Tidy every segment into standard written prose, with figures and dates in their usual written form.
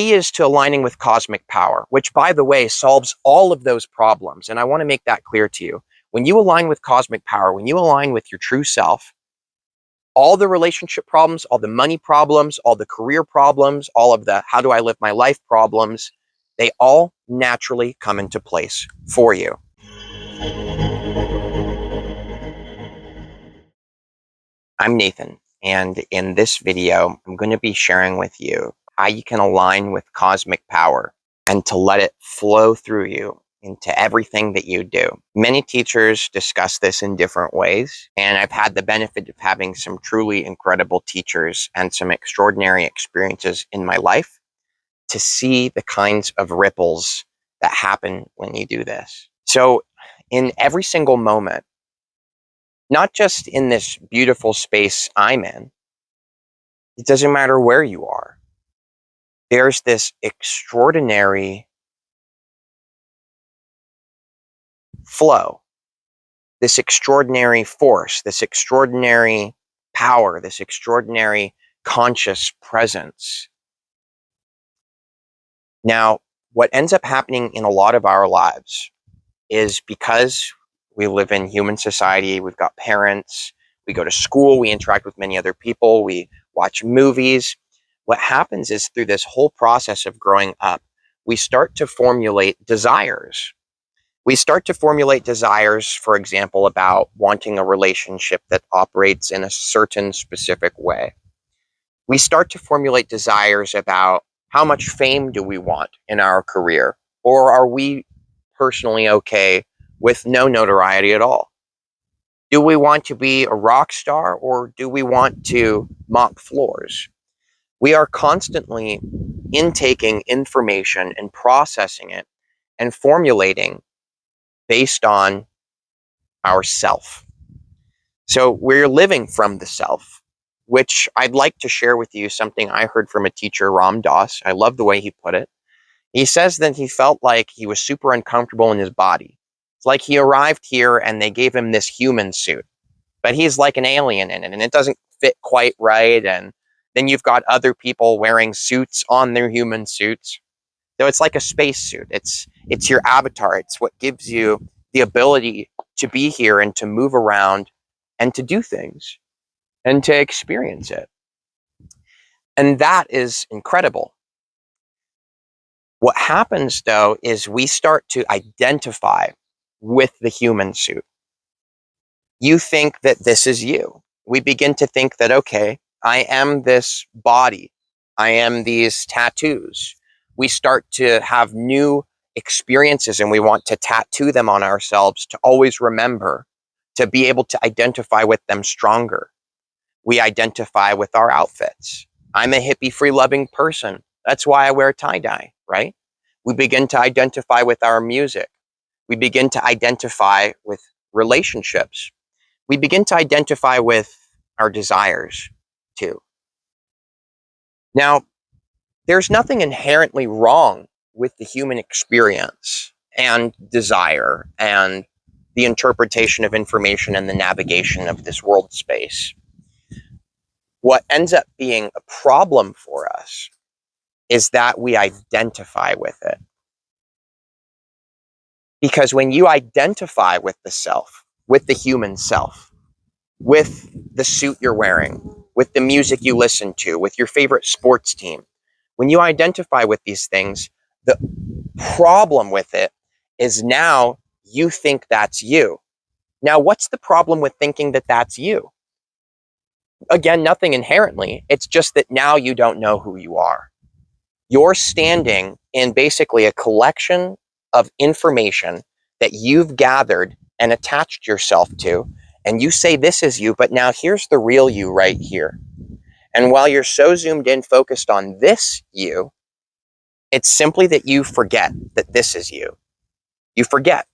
key is to aligning with cosmic power, which, by the way, solves all of those problems. And I want to make that clear to you. When you align with cosmic power, when you align with your true self, all the relationship problems, all the money problems, all the career problems, all of the how do I live my life problems, they all naturally come into place for you. I'm Nathan, and in this video, I'm going to be sharing with you how you can align with cosmic power and to let it flow through you into everything that you do. Many teachers discuss this in different ways, and I've had the benefit of having some truly incredible teachers and some extraordinary experiences in my life to see the kinds of ripples that happen when you do this. So in every single moment, not just in this beautiful space I'm in, it doesn't matter where you are, there's this extraordinary flow, this extraordinary force, this extraordinary power, this extraordinary conscious presence. Now, what ends up happening in a lot of our lives is because we live in human society, we've got parents, we go to school, we interact with many other people, we watch movies. What happens is through this whole process of growing up, we start to formulate desires. We start to formulate desires, for example, about wanting a relationship that operates in a certain specific way. We start to formulate desires about how much fame do we want in our career, or are we personally okay with no notoriety at all? Do we want to be a rock star, or do we want to mop floors? We are constantly intaking information and processing it and formulating based on our self. So we're living from the self, which I'd like to share with you something I heard from a teacher, Ram Dass. I love the way he put it. He says that he felt like he was super uncomfortable in his body. It's like he arrived here and they gave him this human suit, but he's like an alien in it, and it doesn't fit quite right. And then you've got other people wearing suits on their human suits. So it's like a spacesuit. It's your avatar. It's what gives you the ability to be here and to move around and to do things and to experience it. And that is incredible. What happens, though, is we start to identify with the human suit. You think that this is you. We begin to think that, okay, I am this body. I am these tattoos. We start to have new experiences and we want to tattoo them on ourselves to always remember, to be able to identify with them stronger. We identify with our outfits. I'm a hippie, free-loving person. That's why I wear tie-dye, right? We begin to identify with our music. We begin to identify with relationships. We begin to identify with our desires, too. Now, there's nothing inherently wrong with the human experience and desire and the interpretation of information and the navigation of this world space. What ends up being a problem for us is that we identify with it. Because when you identify with the self, with the human self, with the suit you're wearing, with the music you listen to, with your favorite sports team, when you identify with these things, the problem with it is now you think that's you. Now, what's the problem with thinking that that's you? Again, nothing inherently. It's just that now you don't know who you are. You're standing in basically a collection of information that you've gathered and attached yourself to, and you say this is you, but now here's the real you right here. And while you're so zoomed in, focused on this you, it's simply that you forget that this is you. You forget.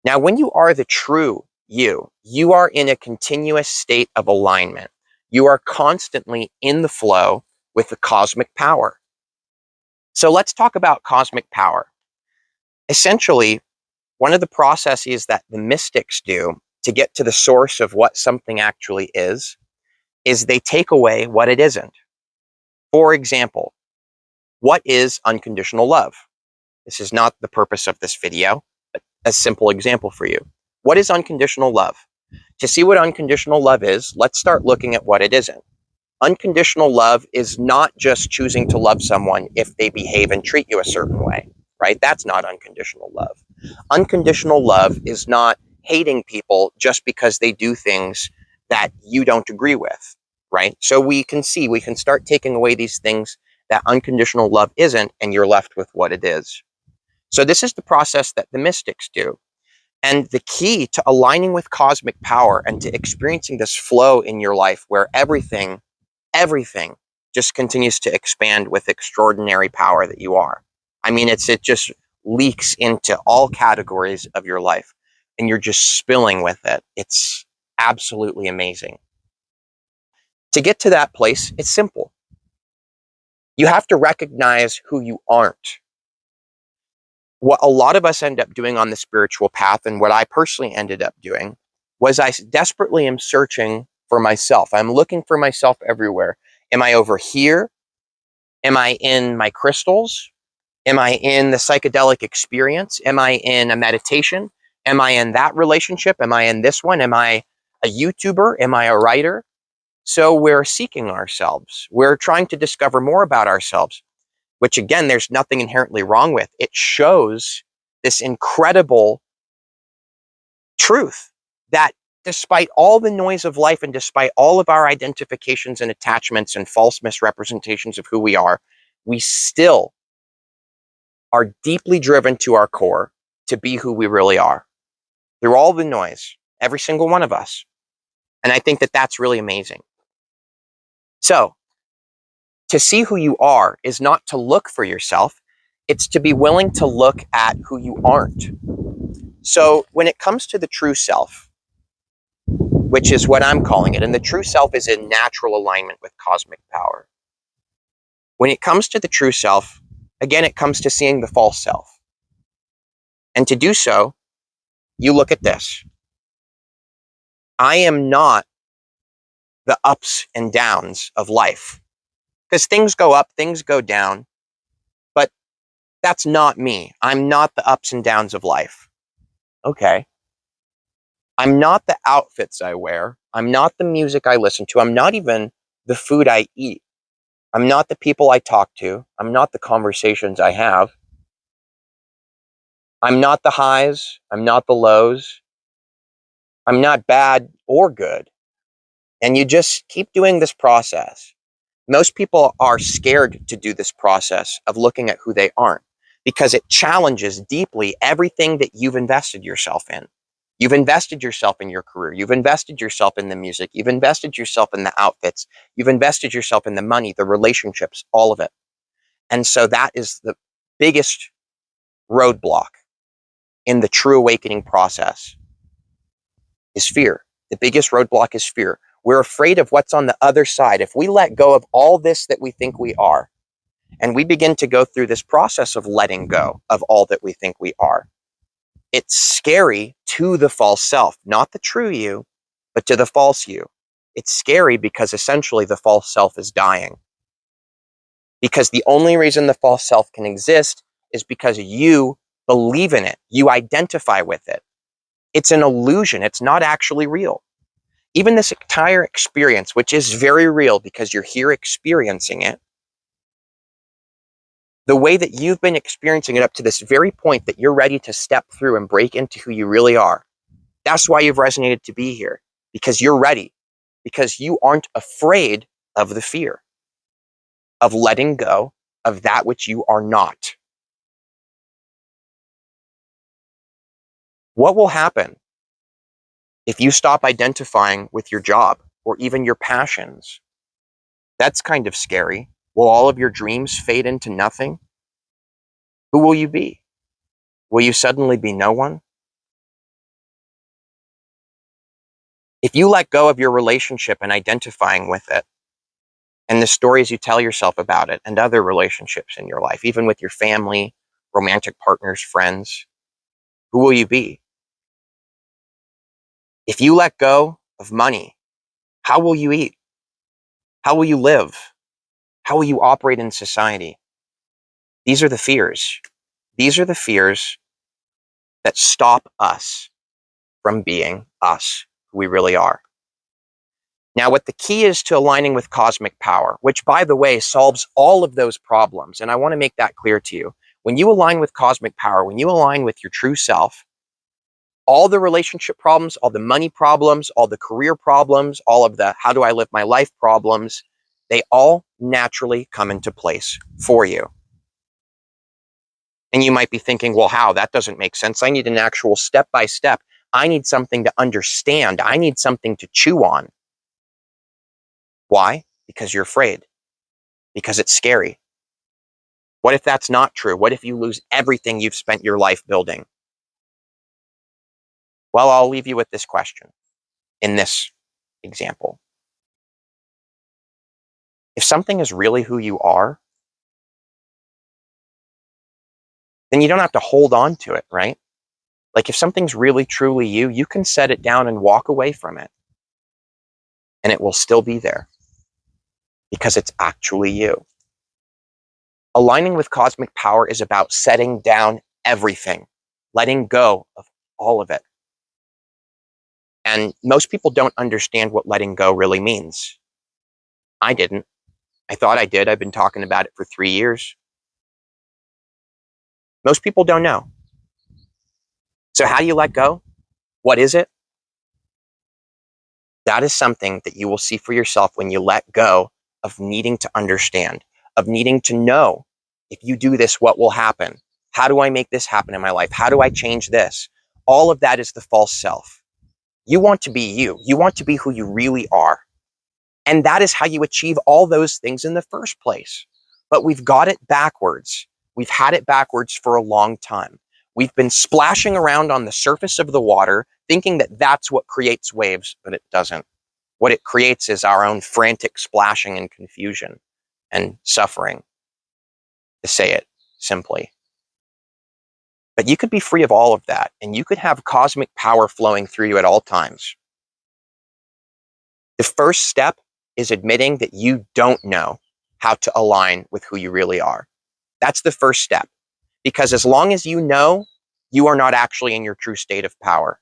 Now, when you are the true you, you are in a continuous state of alignment. You are constantly in the flow with the cosmic power. So let's talk about cosmic power. Essentially, one of the processes that the mystics do to get to the source of what something actually is they take away what it isn't. For example, What is unconditional love? This is not the purpose of this video, but a simple example for you. What is unconditional love? To see what unconditional love is, let's start looking at what it isn't. Unconditional love is not just choosing to love someone if they behave and treat you a certain way, right? That's not unconditional love. Unconditional love is not hating people just because they do things that you don't agree with, right? So we can start taking away these things that unconditional love isn't, and you're left with what it is. So this is the process that the mystics do. And the key to aligning with cosmic power and to experiencing this flow in your life where everything just continues to expand with extraordinary power that you are. I mean, it just leaks into all categories of your life and you're just spilling with it. It's absolutely amazing. To get to that place, it's simple. You have to recognize who you aren't. What a lot of us end up doing on the spiritual path, and what I personally ended up doing, was I desperately am searching for myself. I'm looking for myself everywhere. Am I over here? Am I in my crystals? Am I in the psychedelic experience? Am I in a meditation? Am I in that relationship? Am I in this one? Am I a YouTuber? Am I a writer? So we're seeking ourselves. We're trying to discover more about ourselves, which again, there's nothing inherently wrong with. It shows this incredible truth that despite all the noise of life and despite all of our identifications and attachments and false misrepresentations of who we still are deeply driven to our core to be who we really are through all the noise, every single one of us. And I think that that's really amazing. So, to see who you are is not to look for yourself, it's to be willing to look at who you aren't. So, when it comes to the true self, which is what I'm calling it, and the true self is in natural alignment with cosmic power. When it comes to the true self, again, it comes to seeing the false self. And to do so, you look at this. I am not the ups and downs of life. Because things go up, things go down, but that's not me. I'm not the ups and downs of life. Okay. I'm not the outfits I wear. I'm not the music I listen to. I'm not even the food I eat. I'm not the people I talk to. I'm not the conversations I have. I'm not the highs. I'm not the lows. I'm not bad or good. And you just keep doing this process. Most people are scared to do this process of looking at who they aren't because it challenges deeply everything that you've invested yourself in. You've invested yourself in your career. You've invested yourself in the music. You've invested yourself in the outfits. You've invested yourself in the money, the relationships, all of it. And so that is the biggest roadblock in the true awakening process is fear. The biggest roadblock is fear. We're afraid of what's on the other side. If we let go of all this that we think we are, and we begin to go through this process of letting go of all that we think we are, it's scary to the false self, not the true you, but to the false you. It's scary because essentially the false self is dying. Because the only reason the false self can exist is because you believe in it. You identify with it. It's an illusion. It's not actually real. Even this entire experience, which is very real because you're here experiencing it, the way that you've been experiencing it up to this very point that you're ready to step through and break into who you really are. That's why you've resonated to be here, because you're ready, because you aren't afraid of the fear of letting go of that which you are not. What will happen if you stop identifying with your job or even your passions? That's kind of scary. Will all of your dreams fade into nothing? Who will you be? Will you suddenly be no one? If you let go of your relationship and identifying with it, and the stories you tell yourself about it, and other relationships in your life, even with your family, romantic partners, friends, who will you be? If you let go of money, how will you eat? How will you live? How will you operate in society? These are the fears. These are the fears that stop us from being us, who we really are. Now, what the key is to aligning with cosmic power, which, by the way, solves all of those problems, and I want to make that clear to you. When you align with cosmic power, when you align with your true self, all the relationship problems, all the money problems, all the career problems, all of the how do I live my life problems, they all naturally come into place for you. And you might be thinking, well, how? That doesn't make sense. I need an actual step by step. I need something to understand. I need something to chew on. Why? Because you're afraid. Because it's scary. What if that's not true? What if you lose everything you've spent your life building? Well, I'll leave you with this question in this example. If something is really who you are, then you don't have to hold on to it, right? Like if something's really truly you, you can set it down and walk away from it. And it will still be there because it's actually you. Aligning with cosmic power is about setting down everything, letting go of all of it. And most people don't understand what letting go really means. I didn't. I thought I did. I've been talking about it for 3 years. Most people don't know. So how do you let go? What is it? That is something that you will see for yourself when you let go of needing to understand, of needing to know, if you do this, what will happen? How do I make this happen in my life? How do I change this? All of that is the false self. You want to be you. You want to be who you really are. And that is how you achieve all those things in the first place. But we've got it backwards. We've had it backwards for a long time. We've been splashing around on the surface of the water, thinking that that's what creates waves, but it doesn't. What it creates is our own frantic splashing and confusion and suffering, to say it simply. But you could be free of all of that, and you could have cosmic power flowing through you at all times. The first step is admitting that you don't know how to align with who you really are. That's the first step. Because as long as you know, you are not actually in your true state of power.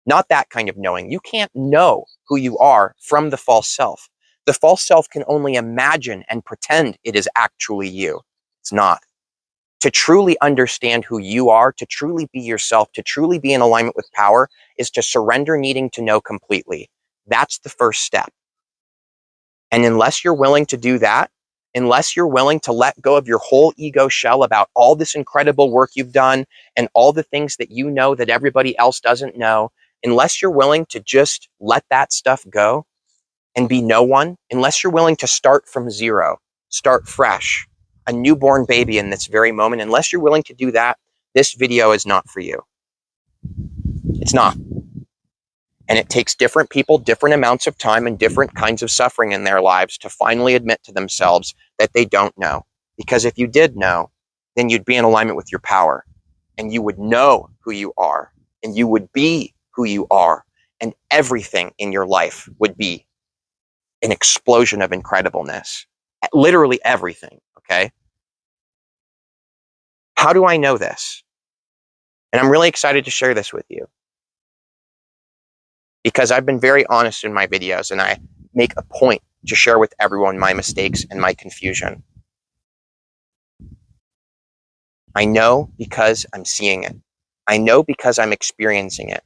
Not that kind of knowing. You can't know who you are from the false self. The false self can only imagine and pretend it is actually you. It's not. To truly understand who you are, to truly be yourself, to truly be in alignment with power, is to surrender needing to know completely. That's the first step. And unless you're willing to do that, unless you're willing to let go of your whole ego shell about all this incredible work you've done and all the things that you know that everybody else doesn't know, unless you're willing to just let that stuff go and be no one, unless you're willing to start from zero, start fresh, a newborn baby in this very moment, unless you're willing to do that, this video is not for you. It's not. And it takes different people, different amounts of time, and different kinds of suffering in their lives to finally admit to themselves that they don't know. Because if you did know, then you'd be in alignment with your power, and you would know who you are, and you would be who you are, and everything in your life would be an explosion of incredibleness. Literally everything, okay? How do I know this? And I'm really excited to share this with you, because I've been very honest in my videos, and I make a point to share with everyone my mistakes and my confusion. I know because I'm seeing it. I know because I'm experiencing it.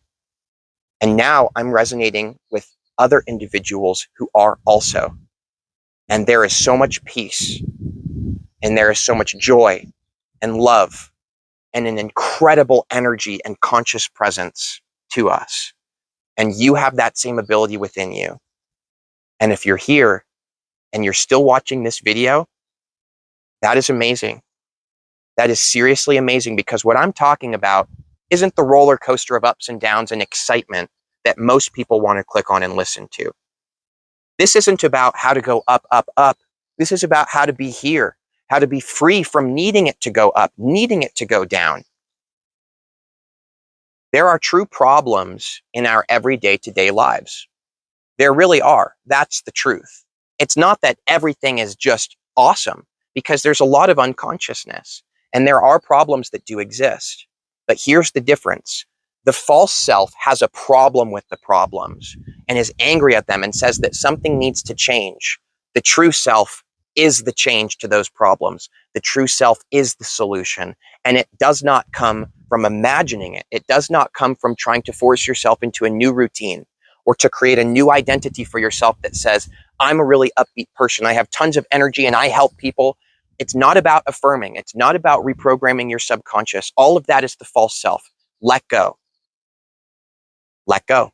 And now I'm resonating with other individuals who are also. And there is so much peace, and there is so much joy and love and an incredible energy and conscious presence to us. And you have that same ability within you. And if you're here and you're still watching this video, that is amazing. That is seriously amazing, because what I'm talking about isn't the roller coaster of ups and downs and excitement that most people want to click on and listen to. This isn't about how to go up, up, up. This is about how to be here, how to be free from needing it to go up, needing it to go down. There are true problems in our everyday to-day lives. There really are. That's the truth. It's not that everything is just awesome. because there's a lot of unconsciousness and there are problems that do exist. But here's the difference. The false self has a problem with the problems and is angry at them and says that something needs to change. The true self is the change to those problems. The true self is the solution. And it does not come from imagining it. It does not come from trying to force yourself into a new routine or to create a new identity for yourself that says, I'm a really upbeat person. I have tons of energy and I help people. It's not about affirming. It's not about reprogramming your subconscious. All of that is the false self. Let go. Let go.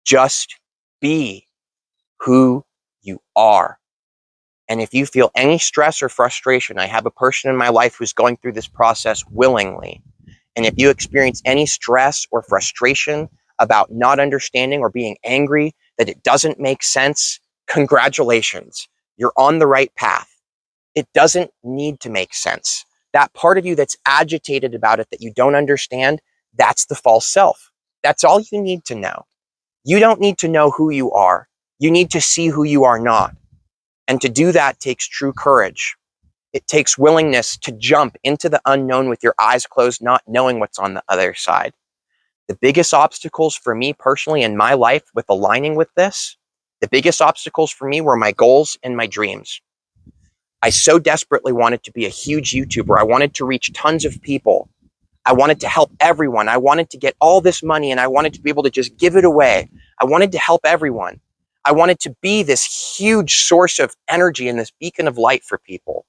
Just be who you are. And if you feel any stress or frustration, I have a person in my life who's going through this process willingly. And if you experience any stress or frustration about not understanding or being angry that it doesn't make sense, congratulations. You're on the right path. It doesn't need to make sense. That part of you that's agitated about it, that you don't understand, that's the false self. That's all you need to know. You don't need to know who you are. You need to see who you are not. And to do that takes true courage. It takes willingness to jump into the unknown with your eyes closed, not knowing what's on the other side. The biggest obstacles for me personally in my life with aligning with this, the biggest obstacles for me were my goals and my dreams. I so desperately wanted to be a huge YouTuber. I wanted to reach tons of people. I wanted to help everyone. I wanted to get all this money and I wanted to be able to just give it away. I wanted to help everyone. I wanted to be this huge source of energy and this beacon of light for people.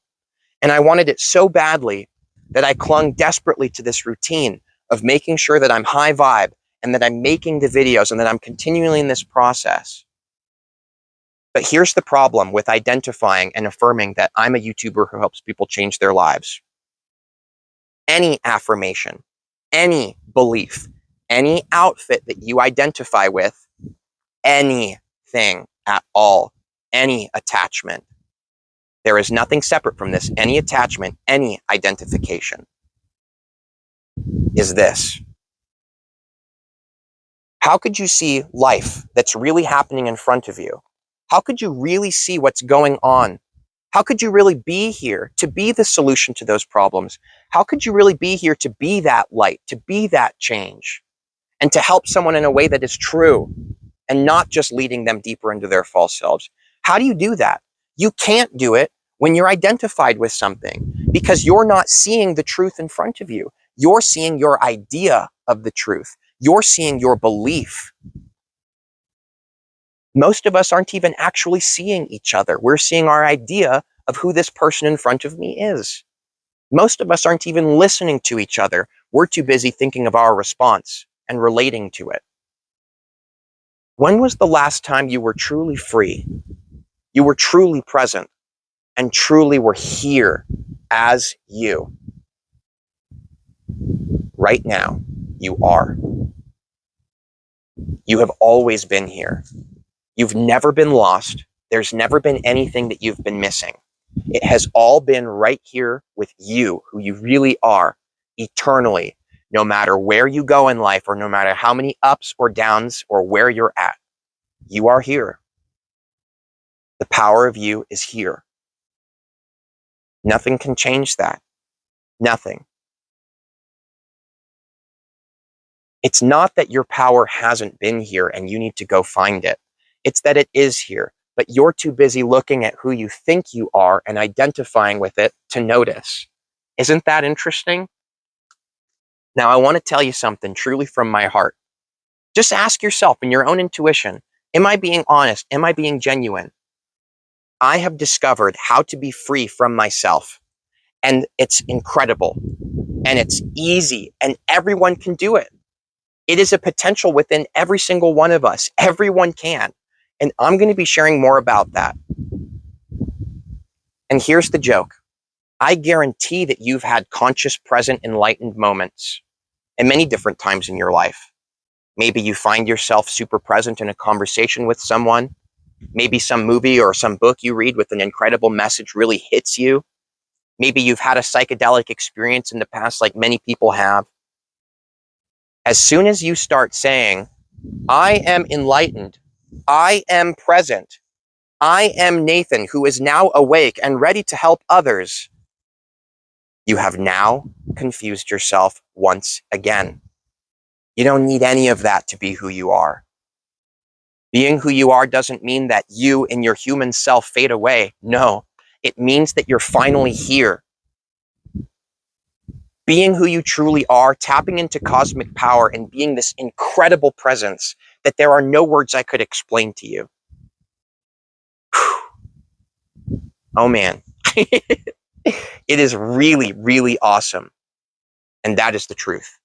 And I wanted it so badly that I clung desperately to this routine of making sure that I'm high vibe and that I'm making the videos and that I'm continually in this process. But here's the problem with identifying and affirming that I'm a YouTuber who helps people change their lives. Any affirmation, any belief, any outfit that you identify with, anything at all, any attachment. There is nothing separate from this. Any attachment, any identification is this. How could you see life that's really happening in front of you? How could you really see what's going on? How could you really be here to be the solution to those problems? How could you really be here to be that light, to be that change, and to help someone in a way that is true and not just leading them deeper into their false selves? How do you do that? You can't do it when you're identified with something because you're not seeing the truth in front of you. You're seeing your idea of the truth. You're seeing your belief. Most of us aren't even actually seeing each other. We're seeing our idea of who this person in front of me is. Most of us aren't even listening to each other. We're too busy thinking of our response and relating to it. When was the last time you were truly free? You were truly present and truly were here as you. Right now, you are. You have always been here. You've never been lost. There's never been anything that you've been missing. It has all been right here with you, who you really are, eternally, no matter where you go in life or no matter how many ups or downs or where you're at. You are here. The power of you is here. Nothing can change that. Nothing. It's not that your power hasn't been here and you need to go find it. It's that it is here, but you're too busy looking at who you think you are and identifying with it to notice. Isn't that interesting? Now, I want to tell you something truly from my heart. Just ask yourself in your own intuition, am I being honest? Am I being genuine? I have discovered how to be free from myself, and it's incredible, and it's easy, and everyone can do it. It is a potential within every single one of us. Everyone can. And I'm going to be sharing more about that. And here's the joke. I guarantee that you've had conscious, present, enlightened moments at many different times in your life. Maybe you find yourself super present in a conversation with someone. Maybe some movie or some book you read with an incredible message really hits you. Maybe you've had a psychedelic experience in the past like many people have. As soon as you start saying, I am enlightened, I am present, I am Nathan, who is now awake and ready to help others. You have now confused yourself once again. You don't need any of that to be who you are. Being who you are doesn't mean that you and your human self fade away. No, it means that you're finally here. Being who you truly are, tapping into cosmic power, and being this incredible presence that there are no words I could explain to you. Oh man. It is really, really awesome. And that is the truth.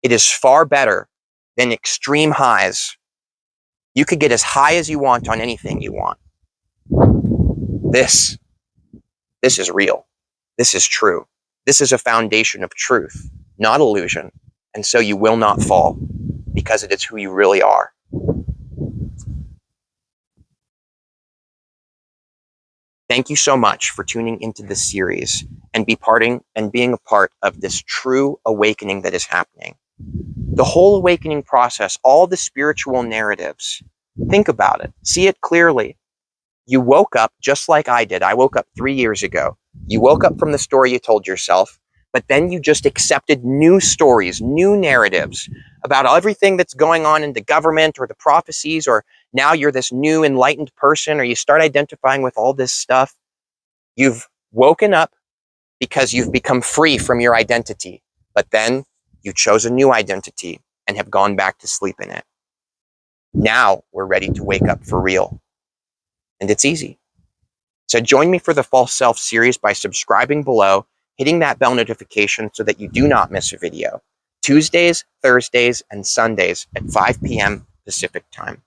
It is far better than extreme highs. You could get as high as you want on anything you want. This is real. This is true. This is a foundation of truth, not illusion. And so you will not fall because it is who you really are. Thank you so much for tuning into this series and being a part of this true awakening that is happening. The whole awakening process, all the spiritual narratives, think about it. See it clearly. You woke up just like I did. I woke up 3 years ago. You woke up from the story you told yourself, but then you just accepted new stories, new narratives about everything that's going on in the government or the prophecies, or now you're this new enlightened person, or you start identifying with all this stuff. You've woken up because you've become free from your identity, but then you chose a new identity and have gone back to sleep in it. Now we're ready to wake up for real. And it's easy. So join me for the False Self series by subscribing below, hitting that bell notification so that you do not miss a video. Tuesdays, Thursdays, and Sundays at 5 p.m. Pacific time.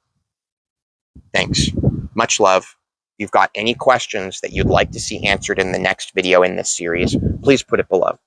Thanks. Much love. If you've got any questions that you'd like to see answered in the next video in this series, please put it below.